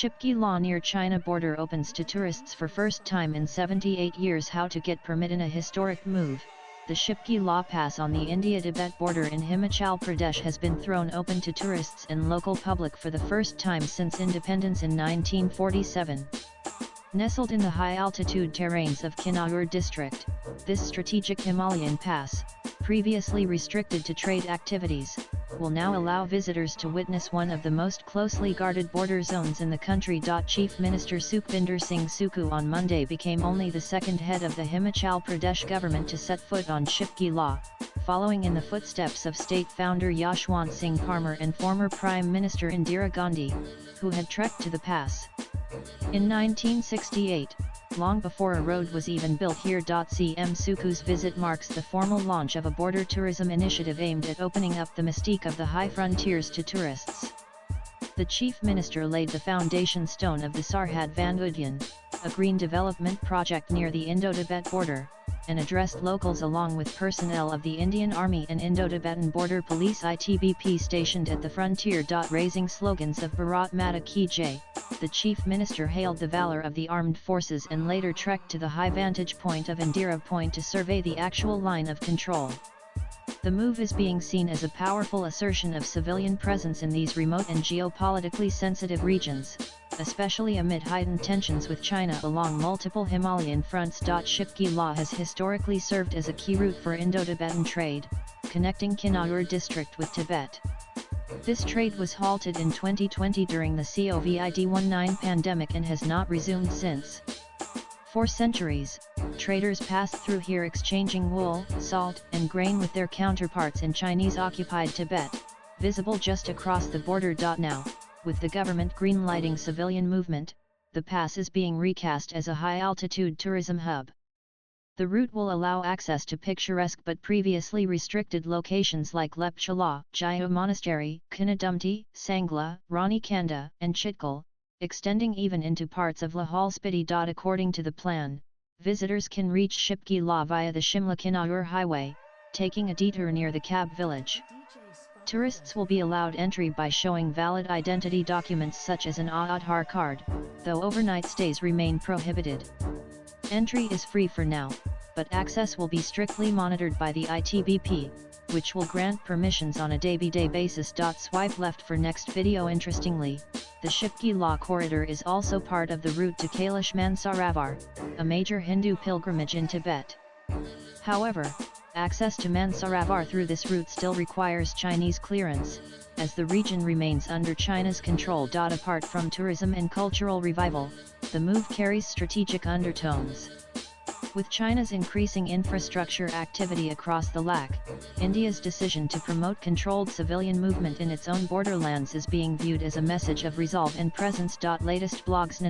Shipki Law near China border opens to tourists for first time in 78 years. How to get permit in a historic move. The Shipki Law Pass on the India-Tibet border in Himachal Pradesh has been thrown open to tourists and local public for the first time since independence in 1947. Nestled in the high-altitude terrains of Kinnaur district, this strategic Himalayan pass, previously restricted to trade activities, will now allow visitors to witness one of the most closely guarded border zones in the country. Chief Minister Sukhbinder Singh Sukkhu on Monday became only the second head of the Himachal Pradesh government to set foot on Shipki Law, following in the footsteps of state founder Yashwant Singh Parmar and former Prime Minister Indira Gandhi, who had trekked to the pass in 1968, long before a road was even built here. CM Sukkhu's visit marks the formal launch of a border tourism initiative aimed at opening up the mystique of the high frontiers to tourists. The Chief Minister laid the foundation stone of the Sarhad Van Udyan, a green development project near the Indo-Tibet border, and addressed locals along with personnel of the Indian Army and Indo-Tibetan Border Police ITBP stationed at the frontier. Raising slogans of Bharat Mata Ki Jai, the Chief Minister hailed the valor of the armed forces and later trekked to the high vantage point of Indira Point to survey the actual line of control. The move is being seen as a powerful assertion of civilian presence in these remote and geopolitically sensitive regions, especially amid heightened tensions with China along multiple Himalayan fronts. Shipki Law has historically served as a key route for Indo-Tibetan trade, connecting Kinnaur district with Tibet. This trade was halted in 2020 during the COVID-19 pandemic and has not resumed since. For centuries, traders passed through here exchanging wool, salt, and grain with their counterparts in Chinese-occupied Tibet, visible just across the border. Now, with the government green-lighting civilian movement, the pass is being recast as a high-altitude tourism hub. The route will allow access to picturesque but previously restricted locations like Lepchala, Jaya Monastery, Kinadumti, Sangla, Rani Kanda, and Chitkal, extending even into parts of Lahol Spiti. According to the plan, visitors can reach Shipki Law via the Shimla-Kinnaur highway, taking a detour near the Kab village. Tourists will be allowed entry by showing valid identity documents such as an Aadhaar card, though overnight stays remain prohibited. Entry is free for now, but access will be strictly monitored by the ITBP, which will grant permissions on a day-by-day basis. Swipe left for next video. Interestingly, the Shipki Law corridor is also part of the route to Kailash Mansarovar, a major Hindu pilgrimage in Tibet. However, access to Mansarovar through this route still requires Chinese clearance, as the region remains under China's control. Apart from tourism and cultural revival, the move carries strategic undertones. With China's increasing infrastructure activity across the LAC, India's decision to promote controlled civilian movement in its own borderlands is being viewed as a message of resolve and presence. Latest blogs.